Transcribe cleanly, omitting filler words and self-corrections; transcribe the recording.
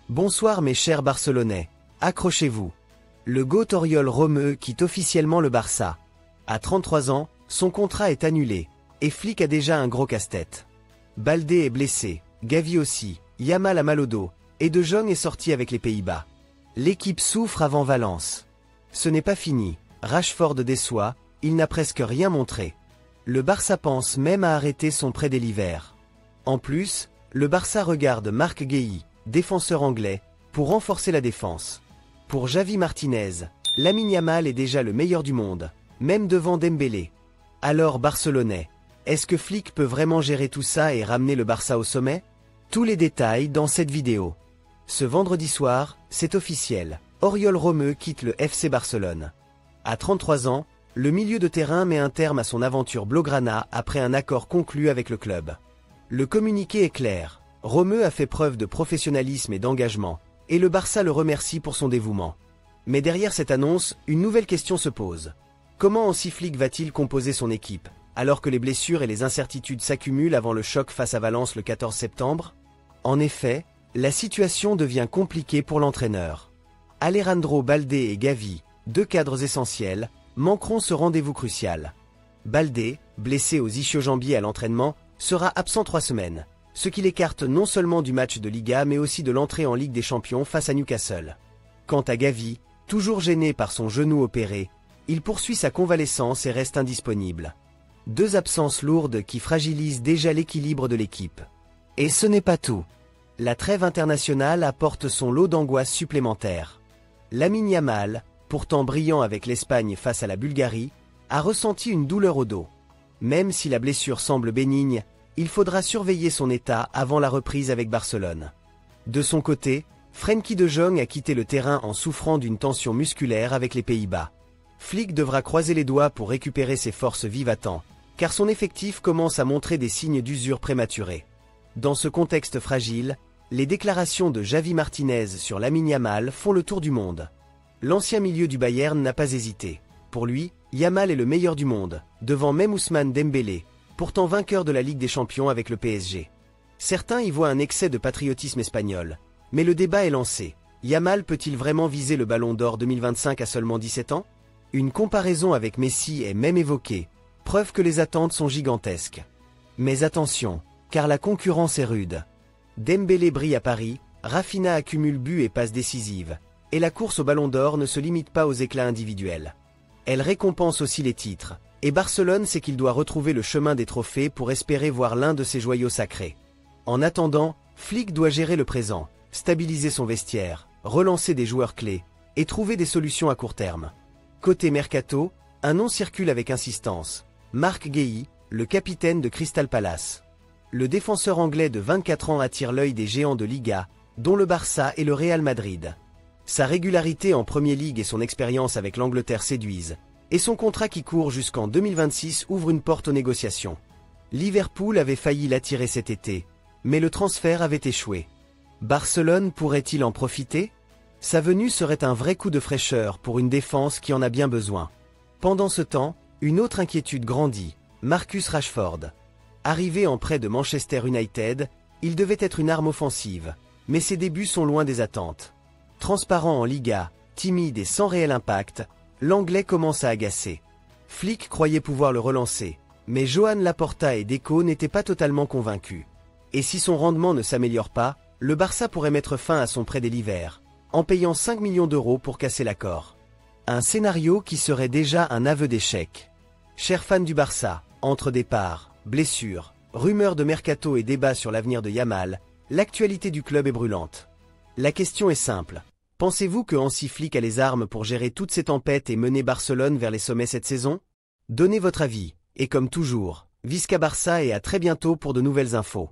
Bonsoir mes chers Barcelonais, accrochez-vous. Le GOAT Oriol Romeu quitte officiellement le Barça. À 33 ans, son contrat est annulé, et Flick a déjà un gros casse-tête. Baldé est blessé, Gavi aussi, Yamal a mal au dos, et De Jong est sorti avec les Pays-Bas. L'équipe souffre avant Valence. Ce n'est pas fini, Rashford déçoit, il n'a presque rien montré. Le Barça pense même à arrêter son prêt dès l'hiver. En plus, le Barça regarde Marc Guéhi, défenseur anglais, pour renforcer la défense. Pour Javi Martinez, Lamine Yamal est déjà le meilleur du monde, même devant Dembélé. Alors Barcelonais, est-ce que Flick peut vraiment gérer tout ça et ramener le Barça au sommet? Tous les détails dans cette vidéo. Ce vendredi soir, c'est officiel, Oriol Romeu quitte le FC Barcelone. À 33 ans, le milieu de terrain met un terme à son aventure blaugrana après un accord conclu avec le club. Le communiqué est clair, Romeu a fait preuve de professionnalisme et d'engagement, et le Barça le remercie pour son dévouement. Mais derrière cette annonce, une nouvelle question se pose. Comment Hansi Flick va-t-il composer son équipe, alors que les blessures et les incertitudes s'accumulent avant le choc face à Valence le 14 septembre? En effet, la situation devient compliquée pour l'entraîneur. Alejandro Baldé et Gavi, deux cadres essentiels, manqueront ce rendez-vous crucial. Baldé, blessé aux ischio-jambiers à l'entraînement, sera absent 3 semaines, ce qui l'écarte non seulement du match de Liga mais aussi de l'entrée en Ligue des Champions face à Newcastle. Quant à Gavi, toujours gêné par son genou opéré, il poursuit sa convalescence et reste indisponible. Deux absences lourdes qui fragilisent déjà l'équilibre de l'équipe. Et ce n'est pas tout. La trêve internationale apporte son lot d'angoisse supplémentaire. Lamine Yamal, pourtant brillant avec l'Espagne face à la Bulgarie, a ressenti une douleur au dos. Même si la blessure semble bénigne, il faudra surveiller son état avant la reprise avec Barcelone. De son côté, Frenkie de Jong a quitté le terrain en souffrant d'une tension musculaire avec les Pays-Bas. Flick devra croiser les doigts pour récupérer ses forces vives à temps, car son effectif commence à montrer des signes d'usure prématurée. Dans ce contexte fragile, les déclarations de Javi Martinez sur Lamine Yamal font le tour du monde. L'ancien milieu du Bayern n'a pas hésité. Pour lui, Yamal est le meilleur du monde, devant même Ousmane Dembélé, pourtant vainqueur de la Ligue des Champions avec le PSG. Certains y voient un excès de patriotisme espagnol, mais le débat est lancé. Yamal peut-il vraiment viser le Ballon d'Or 2025 à seulement 17 ans? Une comparaison avec Messi est même évoquée, preuve que les attentes sont gigantesques. Mais attention, car la concurrence est rude. Dembélé brille à Paris, Rafinha accumule buts et passes décisives, et la course au Ballon d'Or ne se limite pas aux éclats individuels. Elle récompense aussi les titres, et Barcelone sait qu'il doit retrouver le chemin des trophées pour espérer voir l'un de ses joyaux sacrés. En attendant, Flick doit gérer le présent, stabiliser son vestiaire, relancer des joueurs clés, et trouver des solutions à court terme. Côté Mercato, un nom circule avec insistance. Marc Guéhi, le capitaine de Crystal Palace. Le défenseur anglais de 24 ans attire l'œil des géants de Liga, dont le Barça et le Real Madrid. Sa régularité en Premier League et son expérience avec l'Angleterre séduisent, et son contrat qui court jusqu'en 2026 ouvre une porte aux négociations. Liverpool avait failli l'attirer cet été, mais le transfert avait échoué. Barcelone pourrait-il en profiter? Sa venue serait un vrai coup de fraîcheur pour une défense qui en a bien besoin. Pendant ce temps, une autre inquiétude grandit, Marcus Rashford. Arrivé en prêt de Manchester United, il devait être une arme offensive, mais ses débuts sont loin des attentes. Transparent en Liga, timide et sans réel impact, l'Anglais commence à agacer. Flick croyait pouvoir le relancer, mais Joan Laporta et Deco n'étaient pas totalement convaincus. Et si son rendement ne s'améliore pas, le Barça pourrait mettre fin à son prêt dès l'hiver, en payant 5 millions d'euros pour casser l'accord. Un scénario qui serait déjà un aveu d'échec. Chers fans du Barça, entre départs, blessures, rumeurs de mercato et débats sur l'avenir de Yamal, l'actualité du club est brûlante. La question est simple. Pensez-vous que Hansi Flick a les armes pour gérer toutes ces tempêtes et mener Barcelone vers les sommets cette saison? Donnez votre avis, et comme toujours, Visca Barça et à très bientôt pour de nouvelles infos.